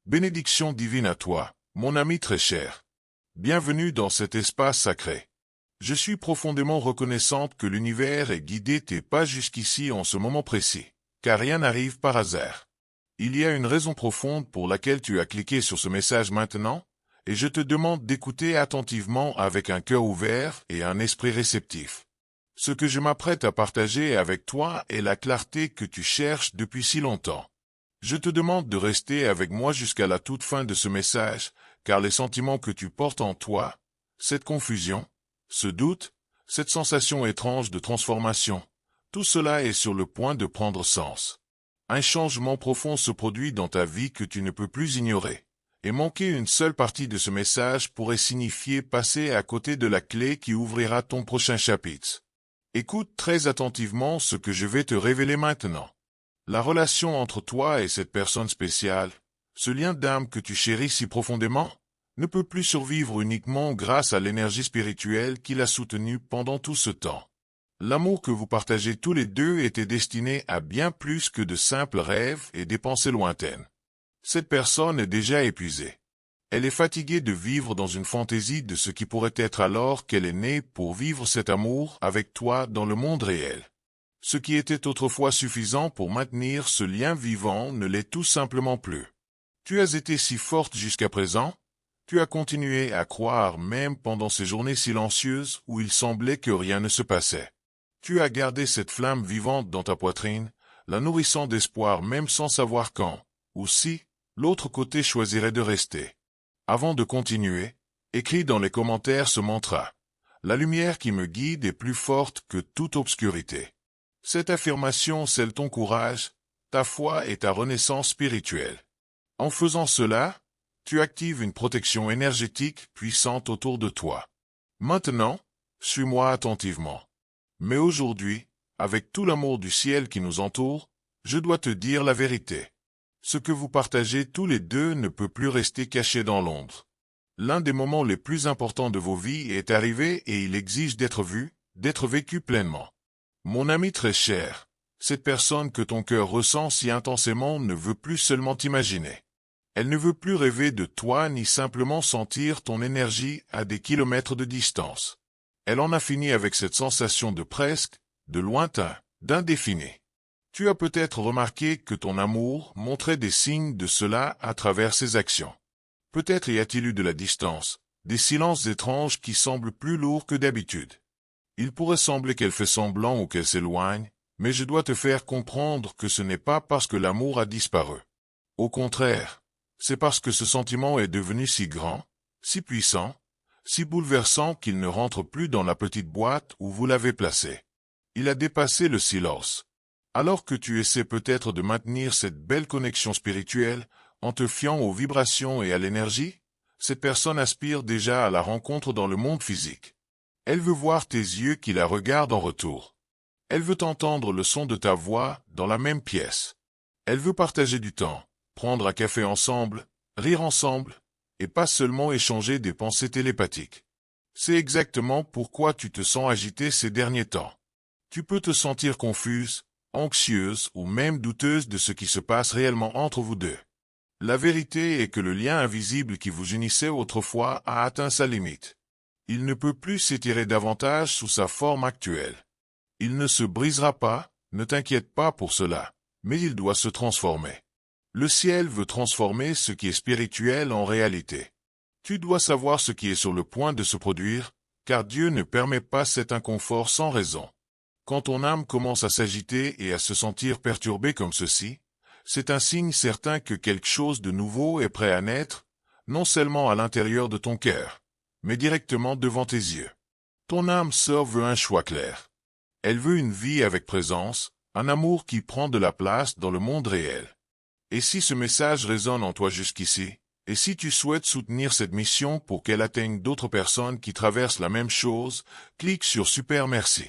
Bénédiction divine à toi, mon ami très cher. Bienvenue dans cet espace sacré. Je suis profondément reconnaissante que l'univers ait guidé tes pas jusqu'ici en ce moment précis, car rien n'arrive par hasard. Il y a une raison profonde pour laquelle tu as cliqué sur ce message maintenant, et je te demande d'écouter attentivement avec un cœur ouvert et un esprit réceptif. Ce que je m'apprête à partager avec toi est la clarté que tu cherches depuis si longtemps. Je te demande de rester avec moi jusqu'à la toute fin de ce message, car les sentiments que tu portes en toi, cette confusion, ce doute, cette sensation étrange de transformation, tout cela est sur le point de prendre sens. Un changement profond se produit dans ta vie que tu ne peux plus ignorer. Et manquer une seule partie de ce message pourrait signifier passer à côté de la clé qui ouvrira ton prochain chapitre. Écoute très attentivement ce que je vais te révéler maintenant. La relation entre toi et cette personne spéciale, ce lien d'âme que tu chéris si profondément, ne peut plus survivre uniquement grâce à l'énergie spirituelle qui l'a soutenue pendant tout ce temps. L'amour que vous partagez tous les deux était destiné à bien plus que de simples rêves et des pensées lointaines. Cette personne est déjà épuisée. Elle est fatiguée de vivre dans une fantaisie de ce qui pourrait être alors qu'elle est née pour vivre cet amour avec toi dans le monde réel. Ce qui était autrefois suffisant pour maintenir ce lien vivant ne l'est tout simplement plus. Tu as été si forte jusqu'à présent, tu as continué à croire même pendant ces journées silencieuses où il semblait que rien ne se passait. Tu as gardé cette flamme vivante dans ta poitrine, la nourrissant d'espoir même sans savoir quand, ou si, l'autre côté choisirait de rester. Avant de continuer, écris dans les commentaires ce mantra. La lumière qui me guide est plus forte que toute obscurité. Cette affirmation scelle ton courage, ta foi et ta renaissance spirituelle. En faisant cela, tu actives une protection énergétique puissante autour de toi. Maintenant, suis-moi attentivement. Mais aujourd'hui, avec tout l'amour du ciel qui nous entoure, je dois te dire la vérité. Ce que vous partagez tous les deux ne peut plus rester caché dans l'ombre. L'un des moments les plus importants de vos vies est arrivé et il exige d'être vu, d'être vécu pleinement. Mon ami très cher, cette personne que ton cœur ressent si intensément ne veut plus seulement t'imaginer. Elle ne veut plus rêver de toi ni simplement sentir ton énergie à des kilomètres de distance. Elle en a fini avec cette sensation de presque, de lointain, d'indéfini. Tu as peut-être remarqué que ton amour montrait des signes de cela à travers ses actions. Peut-être y a-t-il eu de la distance, des silences étranges qui semblent plus lourds que d'habitude. Il pourrait sembler qu'elle fait semblant ou qu'elle s'éloigne, mais je dois te faire comprendre que ce n'est pas parce que l'amour a disparu. Au contraire, c'est parce que ce sentiment est devenu si grand, si puissant, si bouleversant qu'il ne rentre plus dans la petite boîte où vous l'avez placé. Il a dépassé le silence. Alors que tu essaies peut-être de maintenir cette belle connexion spirituelle, en te fiant aux vibrations et à l'énergie, cette personne aspire déjà à la rencontre dans le monde physique. Elle veut voir tes yeux qui la regardent en retour. Elle veut entendre le son de ta voix dans la même pièce. Elle veut partager du temps, prendre un café ensemble, rire ensemble, et pas seulement échanger des pensées télépathiques. C'est exactement pourquoi tu te sens agité ces derniers temps. Tu peux te sentir confuse, anxieuse ou même douteuse de ce qui se passe réellement entre vous deux. La vérité est que le lien invisible qui vous unissait autrefois a atteint sa limite. Il ne peut plus s'étirer davantage sous sa forme actuelle. Il ne se brisera pas, ne t'inquiète pas pour cela, mais il doit se transformer. Le ciel veut transformer ce qui est spirituel en réalité. Tu dois savoir ce qui est sur le point de se produire, car Dieu ne permet pas cet inconfort sans raison. Quand ton âme commence à s'agiter et à se sentir perturbée comme ceci, c'est un signe certain que quelque chose de nouveau est prêt à naître, non seulement à l'intérieur de ton cœur, mais directement devant tes yeux. Ton âme sœur veut un choix clair. Elle veut une vie avec présence, un amour qui prend de la place dans le monde réel. Et si ce message résonne en toi jusqu'ici, et si tu souhaites soutenir cette mission pour qu'elle atteigne d'autres personnes qui traversent la même chose, clique sur Super Merci.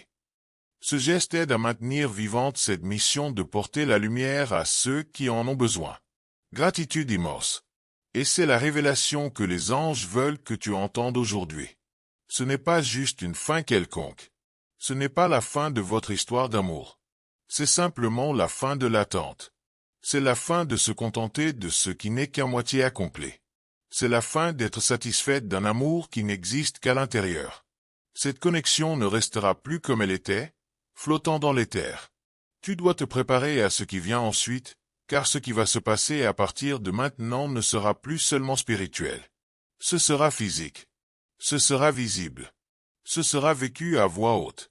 Ce geste aide à maintenir vivante cette mission de porter la lumière à ceux qui en ont besoin. Gratitude immense. Et c'est la révélation que les anges veulent que tu entendes aujourd'hui. Ce n'est pas juste une fin quelconque. Ce n'est pas la fin de votre histoire d'amour. C'est simplement la fin de l'attente. C'est la fin de se contenter de ce qui n'est qu'à moitié accompli. C'est la fin d'être satisfaite d'un amour qui n'existe qu'à l'intérieur. Cette connexion ne restera plus comme elle était, flottant dans l'éther. Tu dois te préparer à ce qui vient ensuite, car ce qui va se passer à partir de maintenant ne sera plus seulement spirituel. Ce sera physique. Ce sera visible. Ce sera vécu à voix haute.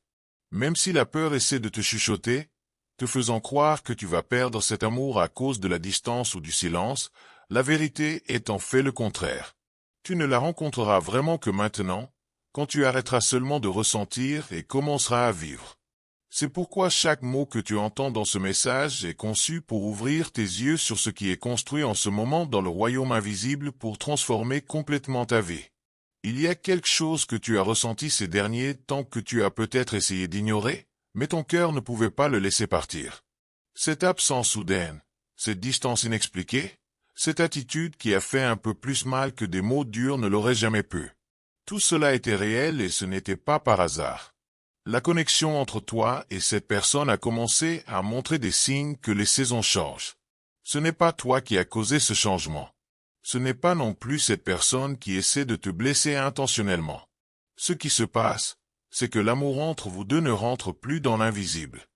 Même si la peur essaie de te chuchoter, te faisant croire que tu vas perdre cet amour à cause de la distance ou du silence, la vérité est en fait le contraire. Tu ne la rencontreras vraiment que maintenant, quand tu arrêteras seulement de ressentir et commenceras à vivre. C'est pourquoi chaque mot que tu entends dans ce message est conçu pour ouvrir tes yeux sur ce qui est construit en ce moment dans le royaume invisible pour transformer complètement ta vie. Il y a quelque chose que tu as ressenti ces derniers temps que tu as peut-être essayé d'ignorer, mais ton cœur ne pouvait pas le laisser partir. Cette absence soudaine, cette distance inexpliquée, cette attitude qui a fait un peu plus mal que des mots durs ne l'auraient jamais pu. Tout cela était réel et ce n'était pas par hasard. La connexion entre toi et cette personne a commencé à montrer des signes que les saisons changent. Ce n'est pas toi qui as causé ce changement. Ce n'est pas non plus cette personne qui essaie de te blesser intentionnellement. Ce qui se passe, c'est que l'amour entre vous deux ne rentre plus dans l'invisible.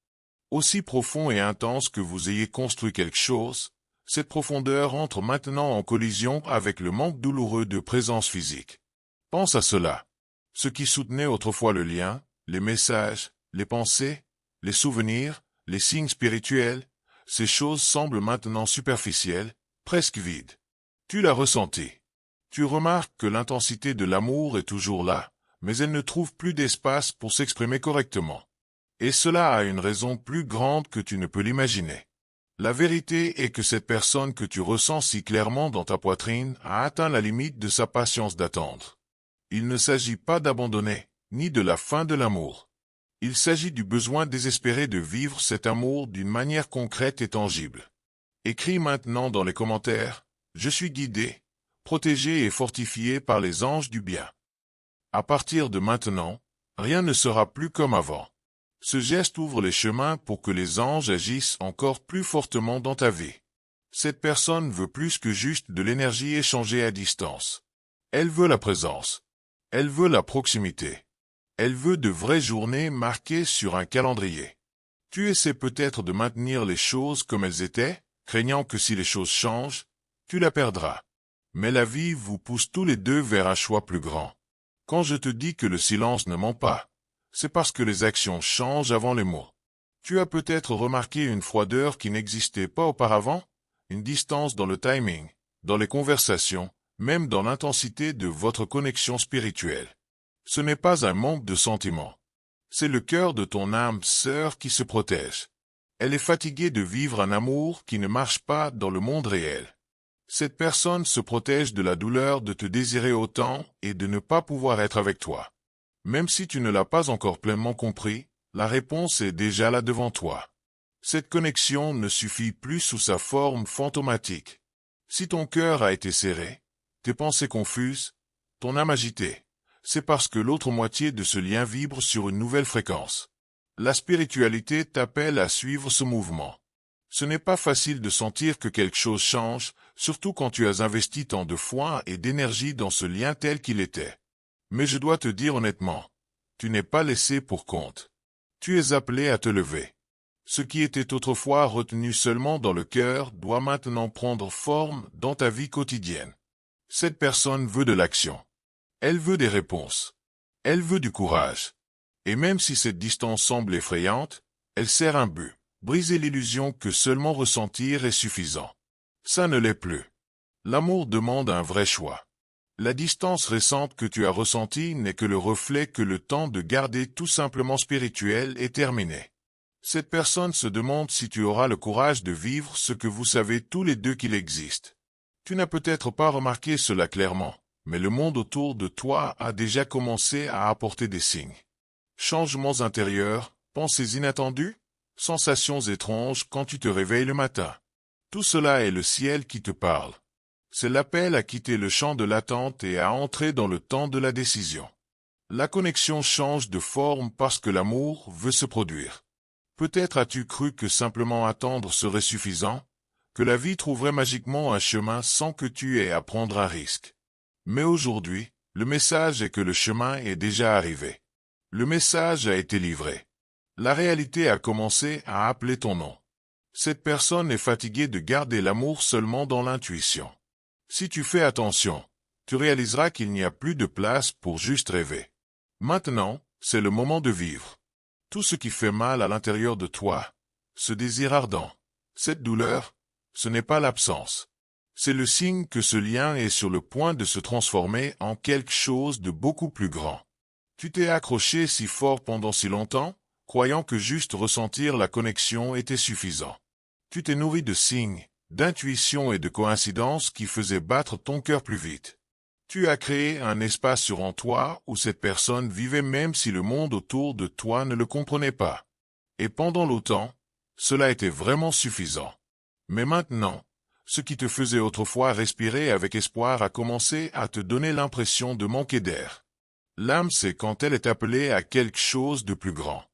Aussi profond et intense que vous ayez construit quelque chose, cette profondeur entre maintenant en collision avec le manque douloureux de présence physique. Pense à cela. Ce qui soutenait autrefois le lien, les messages, les pensées, les souvenirs, les signes spirituels, ces choses semblent maintenant superficielles, presque vides. Tu l'as ressenti. Tu remarques que l'intensité de l'amour est toujours là, mais elle ne trouve plus d'espace pour s'exprimer correctement. Et cela a une raison plus grande que tu ne peux l'imaginer. La vérité est que cette personne que tu ressens si clairement dans ta poitrine a atteint la limite de sa patience d'attendre. Il ne s'agit pas d'abandonner, ni de la fin de l'amour. Il s'agit du besoin désespéré de vivre cet amour d'une manière concrète et tangible. Écris maintenant dans les commentaires, « Je suis guidé, protégé et fortifié par les anges du bien ». À partir de maintenant, rien ne sera plus comme avant. Ce geste ouvre les chemins pour que les anges agissent encore plus fortement dans ta vie. Cette personne veut plus que juste de l'énergie échangée à distance. Elle veut la présence. Elle veut la proximité. Elle veut de vraies journées marquées sur un calendrier. Tu essaies peut-être de maintenir les choses comme elles étaient, craignant que si les choses changent, tu la perdras. Mais la vie vous pousse tous les deux vers un choix plus grand. Quand je te dis que le silence ne ment pas, c'est parce que les actions changent avant les mots. Tu as peut-être remarqué une froideur qui n'existait pas auparavant, une distance dans le timing, dans les conversations, même dans l'intensité de votre connexion spirituelle. Ce n'est pas un manque de sentiments. C'est le cœur de ton âme sœur qui se protège. Elle est fatiguée de vivre un amour qui ne marche pas dans le monde réel. Cette personne se protège de la douleur de te désirer autant et de ne pas pouvoir être avec toi. Même si tu ne l'as pas encore pleinement compris, la réponse est déjà là devant toi. Cette connexion ne suffit plus sous sa forme fantomatique. Si ton cœur a été serré, tes pensées confuses, ton âme agitée, c'est parce que l'autre moitié de ce lien vibre sur une nouvelle fréquence. La spiritualité t'appelle à suivre ce mouvement. Ce n'est pas facile de sentir que quelque chose change, surtout quand tu as investi tant de foi et d'énergie dans ce lien tel qu'il était. Mais je dois te dire honnêtement, tu n'es pas laissé pour compte. Tu es appelé à te lever. Ce qui était autrefois retenu seulement dans le cœur doit maintenant prendre forme dans ta vie quotidienne. Cette personne veut de l'action. Elle veut des réponses. Elle veut du courage. Et même si cette distance semble effrayante, elle sert un but. Briser l'illusion que seulement ressentir est suffisant. Ça ne l'est plus. L'amour demande un vrai choix. La distance récente que tu as ressentie n'est que le reflet que le temps de garder tout simplement spirituel est terminé. Cette personne se demande si tu auras le courage de vivre ce que vous savez tous les deux qu'il existe. Tu n'as peut-être pas remarqué cela clairement, mais le monde autour de toi a déjà commencé à apporter des signes. Changements intérieurs, pensées inattendues, sensations étranges quand tu te réveilles le matin. Tout cela est le ciel qui te parle. C'est l'appel à quitter le champ de l'attente et à entrer dans le temps de la décision. La connexion change de forme parce que l'amour veut se produire. Peut-être as-tu cru que simplement attendre serait suffisant, que la vie trouverait magiquement un chemin sans que tu aies à prendre un risque. Mais aujourd'hui, le message est que le chemin est déjà arrivé. Le message a été livré. La réalité a commencé à appeler ton nom. Cette personne est fatiguée de garder l'amour seulement dans l'intuition. Si tu fais attention, tu réaliseras qu'il n'y a plus de place pour juste rêver. Maintenant, c'est le moment de vivre. Tout ce qui fait mal à l'intérieur de toi, ce désir ardent, cette douleur, ce n'est pas l'absence. C'est le signe que ce lien est sur le point de se transformer en quelque chose de beaucoup plus grand. Tu t'es accroché si fort pendant si longtemps, croyant que juste ressentir la connexion était suffisant. Tu t'es nourri de signes, d'intuitions et de coïncidences qui faisaient battre ton cœur plus vite. Tu as créé un espace sur en toi où cette personne vivait même si le monde autour de toi ne le comprenait pas. Et pendant longtemps, cela était vraiment suffisant. Mais maintenant, ce qui te faisait autrefois respirer avec espoir a commencé à te donner l'impression de manquer d'air. L'âme, c'est quand elle est appelée à quelque chose de plus grand.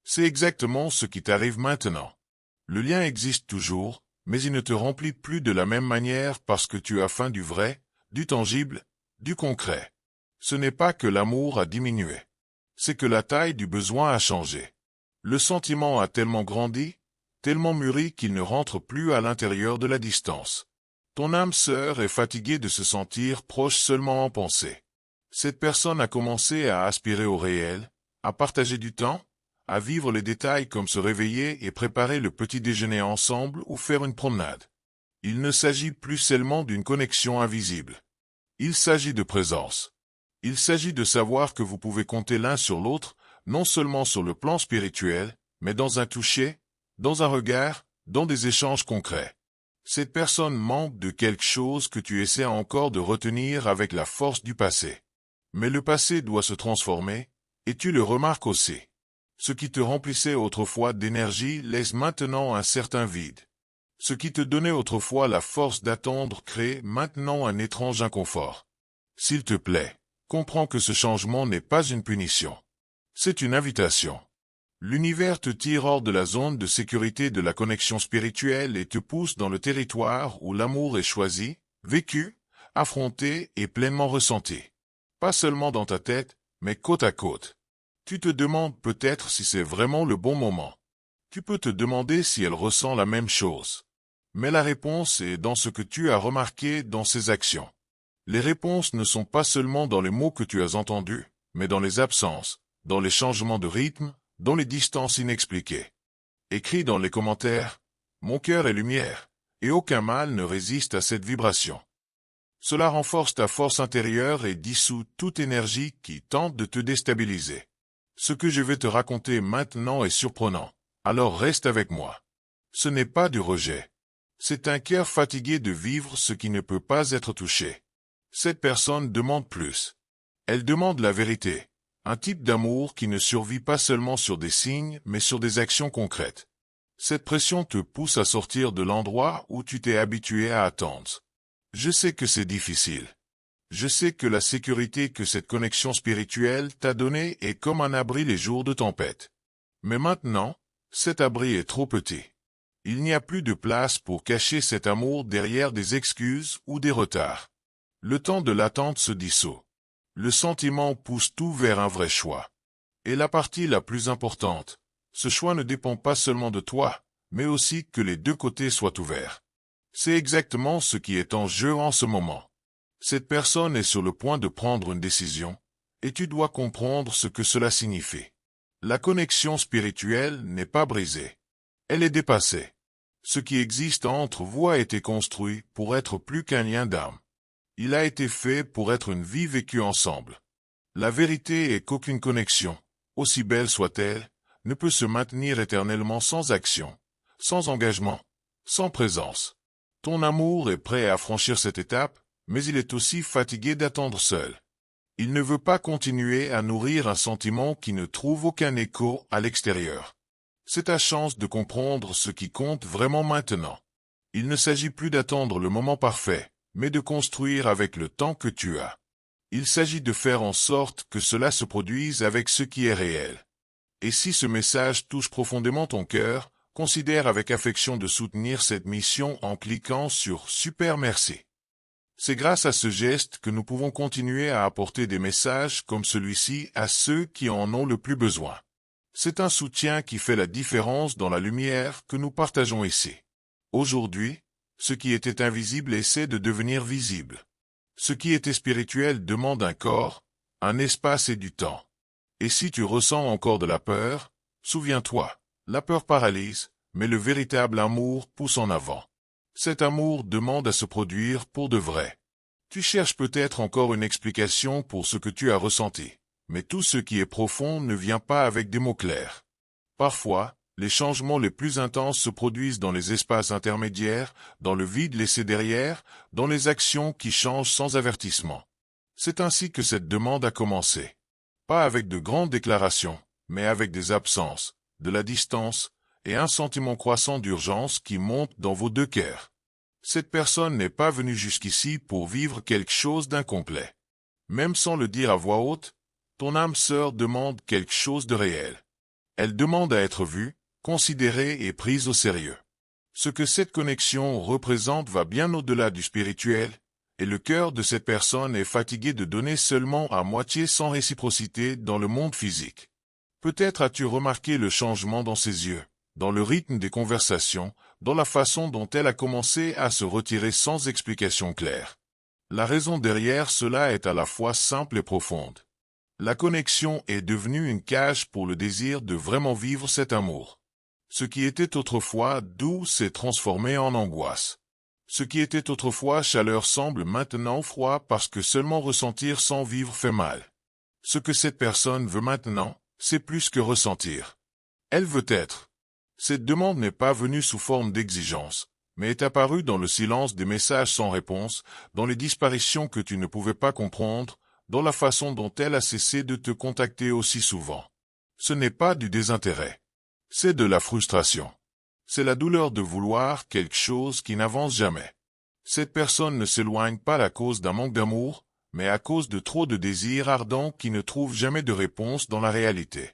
C'est exactement ce qui t'arrive maintenant. Le lien existe toujours, mais il ne te remplit plus de la même manière parce que tu as faim du vrai, du tangible, du concret. Ce n'est pas que l'amour a diminué. C'est que la taille du besoin a changé. Le sentiment a tellement grandi, tellement mûri qu'il ne rentre plus à l'intérieur de la distance. Ton âme sœur est fatiguée de se sentir proche seulement en pensée. Cette personne a commencé à aspirer au réel, à partager du temps, à vivre les détails comme se réveiller et préparer le petit déjeuner ensemble ou faire une promenade. Il ne s'agit plus seulement d'une connexion invisible. Il s'agit de présence. Il s'agit de savoir que vous pouvez compter l'un sur l'autre, non seulement sur le plan spirituel, mais dans un toucher, dans un regard, dans des échanges concrets. Cette personne manque de quelque chose que tu essaies encore de retenir avec la force du passé. Mais le passé doit se transformer, et tu le remarques aussi. Ce qui te remplissait autrefois d'énergie laisse maintenant un certain vide. Ce qui te donnait autrefois la force d'attendre crée maintenant un étrange inconfort. S'il te plaît, comprends que ce changement n'est pas une punition. C'est une invitation. L'univers te tire hors de la zone de sécurité de la connexion spirituelle et te pousse dans le territoire où l'amour est choisi, vécu, affronté et pleinement ressenti. Pas seulement dans ta tête, mais côte à côte. Tu te demandes peut-être si c'est vraiment le bon moment. Tu peux te demander si elle ressent la même chose. Mais la réponse est dans ce que tu as remarqué dans ses actions. Les réponses ne sont pas seulement dans les mots que tu as entendus, mais dans les absences, dans les changements de rythme, dans les distances inexpliquées. Écris dans les commentaires « Mon cœur est lumière » et aucun mal ne résiste à cette vibration. Cela renforce ta force intérieure et dissout toute énergie qui tente de te déstabiliser. Ce que je vais te raconter maintenant est surprenant, alors reste avec moi. Ce n'est pas du rejet. C'est un cœur fatigué de vivre ce qui ne peut pas être touché. Cette personne demande plus. Elle demande la vérité, un type d'amour qui ne survit pas seulement sur des signes mais sur des actions concrètes. Cette pression te pousse à sortir de l'endroit où tu t'es habitué à attendre. Je sais que c'est difficile. Je sais que la sécurité que cette connexion spirituelle t'a donnée est comme un abri les jours de tempête. Mais maintenant, cet abri est trop petit. Il n'y a plus de place pour cacher cet amour derrière des excuses ou des retards. Le temps de l'attente se dissout. Le sentiment pousse tout vers un vrai choix. Et la partie la plus importante, ce choix ne dépend pas seulement de toi, mais aussi que les deux côtés soient ouverts. C'est exactement ce qui est en jeu en ce moment. Cette personne est sur le point de prendre une décision, et tu dois comprendre ce que cela signifie. La connexion spirituelle n'est pas brisée. Elle est dépassée. Ce qui existe entre vous a été construit pour être plus qu'un lien d'âme. Il a été fait pour être une vie vécue ensemble. La vérité est qu'aucune connexion, aussi belle soit-elle, ne peut se maintenir éternellement sans action, sans engagement, sans présence. Ton amour est prêt à franchir cette étape, mais il est aussi fatigué d'attendre seul. Il ne veut pas continuer à nourrir un sentiment qui ne trouve aucun écho à l'extérieur. C'est ta chance de comprendre ce qui compte vraiment maintenant. Il ne s'agit plus d'attendre le moment parfait, mais de construire avec le temps que tu as. Il s'agit de faire en sorte que cela se produise avec ce qui est réel. Et si ce message touche profondément ton cœur, considère avec affection de soutenir cette mission en cliquant sur Super merci. C'est grâce à ce geste que nous pouvons continuer à apporter des messages comme celui-ci à ceux qui en ont le plus besoin. C'est un soutien qui fait la différence dans la lumière que nous partageons ici. Aujourd'hui, ce qui était invisible essaie de devenir visible. Ce qui était spirituel demande un corps, un espace et du temps. Et si tu ressens encore de la peur, souviens-toi, la peur paralyse, mais le véritable amour pousse en avant. Cet amour demande à se produire pour de vrai. Tu cherches peut-être encore une explication pour ce que tu as ressenti, mais tout ce qui est profond ne vient pas avec des mots clairs. Parfois, les changements les plus intenses se produisent dans les espaces intermédiaires, dans le vide laissé derrière, dans les actions qui changent sans avertissement. C'est ainsi que cette demande a commencé. Pas avec de grandes déclarations, mais avec des absences, de la distance, et un sentiment croissant d'urgence qui monte dans vos deux cœurs. Cette personne n'est pas venue jusqu'ici pour vivre quelque chose d'incomplet. Même sans le dire à voix haute, ton âme sœur demande quelque chose de réel. Elle demande à être vue, considérée et prise au sérieux. Ce que cette connexion représente va bien au-delà du spirituel, et le cœur de cette personne est fatigué de donner seulement à moitié sans réciprocité dans le monde physique. Peut-être as-tu remarqué le changement dans ses yeux, dans le rythme des conversations, dans la façon dont elle a commencé à se retirer sans explication claire. La raison derrière cela est à la fois simple et profonde. La connexion est devenue une cage pour le désir de vraiment vivre cet amour. Ce qui était autrefois doux s'est transformé en angoisse. Ce qui était autrefois chaleur semble maintenant froid parce que seulement ressentir sans vivre fait mal. Ce que cette personne veut maintenant, c'est plus que ressentir. Elle veut être. Cette demande n'est pas venue sous forme d'exigence, mais est apparue dans le silence des messages sans réponse, dans les disparitions que tu ne pouvais pas comprendre, dans la façon dont elle a cessé de te contacter aussi souvent. Ce n'est pas du désintérêt. C'est de la frustration. C'est la douleur de vouloir quelque chose qui n'avance jamais. Cette personne ne s'éloigne pas à cause d'un manque d'amour, mais à cause de trop de désirs ardents qui ne trouvent jamais de réponse dans la réalité.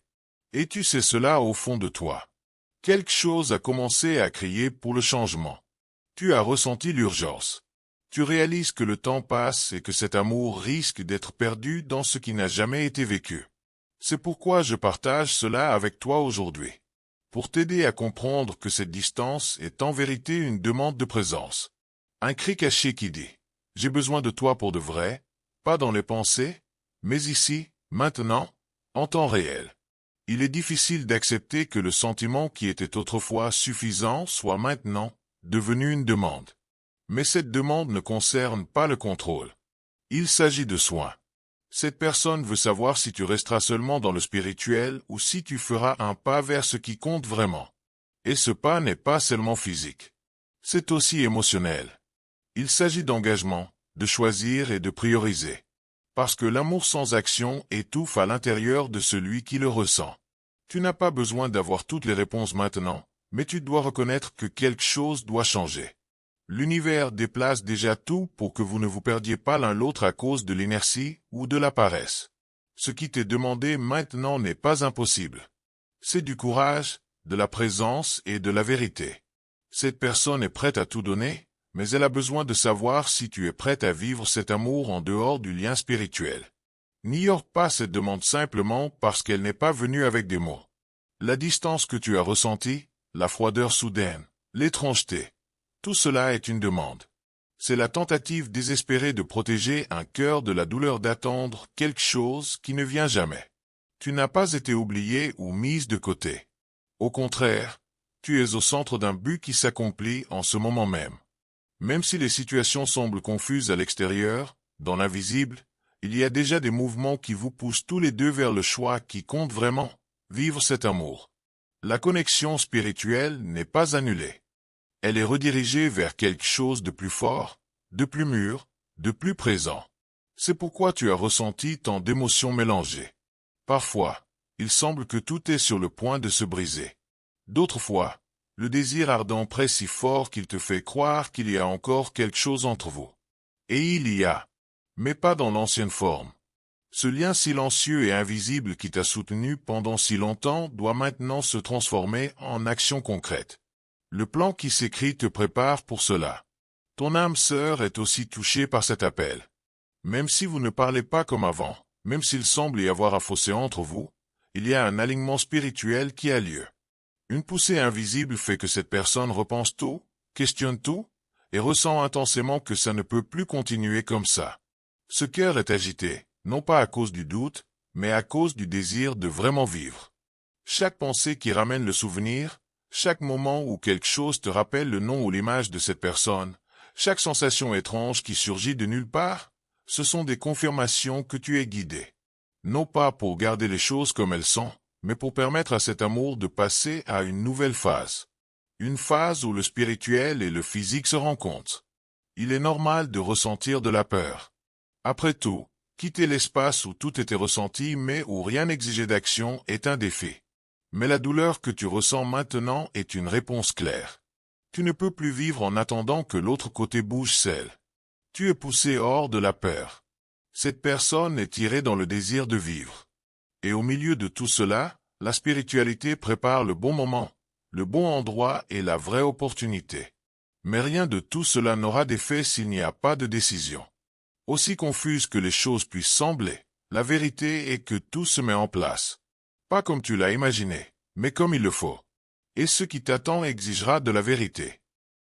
Et tu sais cela au fond de toi. Quelque chose a commencé à crier pour le changement. Tu as ressenti l'urgence. Tu réalises que le temps passe et que cet amour risque d'être perdu dans ce qui n'a jamais été vécu. C'est pourquoi je partage cela avec toi aujourd'hui. Pour t'aider à comprendre que cette distance est en vérité une demande de présence. Un cri caché qui dit « J'ai besoin de toi pour de vrai », pas dans les pensées, mais ici, maintenant, en temps réel. Il est difficile d'accepter que le sentiment qui était autrefois suffisant soit maintenant devenu une demande. Mais cette demande ne concerne pas le contrôle. Il s'agit de soin. Cette personne veut savoir si tu resteras seulement dans le spirituel ou si tu feras un pas vers ce qui compte vraiment. Et ce pas n'est pas seulement physique. C'est aussi émotionnel. Il s'agit d'engagement, de choisir et de prioriser. Parce que l'amour sans action étouffe à l'intérieur de celui qui le ressent. Tu n'as pas besoin d'avoir toutes les réponses maintenant, mais tu dois reconnaître que quelque chose doit changer. L'univers déplace déjà tout pour que vous ne vous perdiez pas l'un l'autre à cause de l'inertie ou de la paresse. Ce qui t'est demandé maintenant n'est pas impossible. C'est du courage, de la présence et de la vérité. Cette personne est prête à tout donner, mais elle a besoin de savoir si tu es prête à vivre cet amour en dehors du lien spirituel. N'ignore pas cette demande simplement parce qu'elle n'est pas venue avec des mots. La distance que tu as ressentie, la froideur soudaine, l'étrangeté, tout cela est une demande. C'est la tentative désespérée de protéger un cœur de la douleur d'attendre quelque chose qui ne vient jamais. Tu n'as pas été oublié ou mise de côté. Au contraire, tu es au centre d'un but qui s'accomplit en ce moment même. Même si les situations semblent confuses à l'extérieur, dans l'invisible, il y a déjà des mouvements qui vous poussent tous les deux vers le choix qui compte vraiment, vivre cet amour. La connexion spirituelle n'est pas annulée. Elle est redirigée vers quelque chose de plus fort, de plus mûr, de plus présent. C'est pourquoi tu as ressenti tant d'émotions mélangées. Parfois, il semble que tout est sur le point de se briser. D'autres fois, le désir ardent presse si fort qu'il te fait croire qu'il y a encore quelque chose entre vous. Et il y a, mais pas dans l'ancienne forme. Ce lien silencieux et invisible qui t'a soutenu pendant si longtemps doit maintenant se transformer en action concrète. Le plan qui s'écrit te prépare pour cela. Ton âme sœur est aussi touchée par cet appel. Même si vous ne parlez pas comme avant, même s'il semble y avoir un fossé entre vous, il y a un alignement spirituel qui a lieu. Une poussée invisible fait que cette personne repense tout, questionne tout, et ressent intensément que ça ne peut plus continuer comme ça. Ce cœur est agité, non pas à cause du doute, mais à cause du désir de vraiment vivre. Chaque pensée qui ramène le souvenir, chaque moment où quelque chose te rappelle le nom ou l'image de cette personne, chaque sensation étrange qui surgit de nulle part, ce sont des confirmations que tu es guidé. Non pas pour garder les choses comme elles sont, mais pour permettre à cet amour de passer à une nouvelle phase. Une phase où le spirituel et le physique se rencontrent. Il est normal de ressentir de la peur. Après tout, quitter l'espace où tout était ressenti mais où rien n'exigeait d'action est un défi. Mais la douleur que tu ressens maintenant est une réponse claire. Tu ne peux plus vivre en attendant que l'autre côté bouge seul. Tu es poussé hors de la peur. Cette personne est tirée dans le désir de vivre. Et au milieu de tout cela, la spiritualité prépare le bon moment, le bon endroit et la vraie opportunité. Mais rien de tout cela n'aura d'effet s'il n'y a pas de décision. Aussi confuse que les choses puissent sembler, la vérité est que tout se met en place. Pas comme tu l'as imaginé, mais comme il le faut. Et ce qui t'attend exigera de la vérité.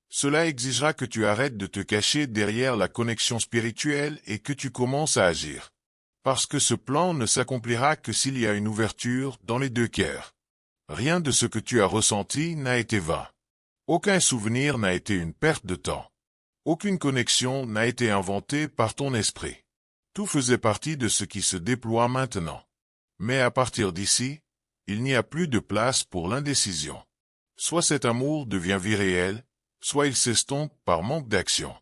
Cela exigera que tu arrêtes de te cacher derrière la connexion spirituelle et que tu commences à agir. Parce que ce plan ne s'accomplira que s'il y a une ouverture dans les deux cœurs. Rien de ce que tu as ressenti n'a été vain. Aucun souvenir n'a été une perte de temps. Aucune connexion n'a été inventée par ton esprit. Tout faisait partie de ce qui se déploie maintenant. Mais à partir d'ici, il n'y a plus de place pour l'indécision. Soit cet amour devient vie réelle, soit il s'estompe par manque d'action.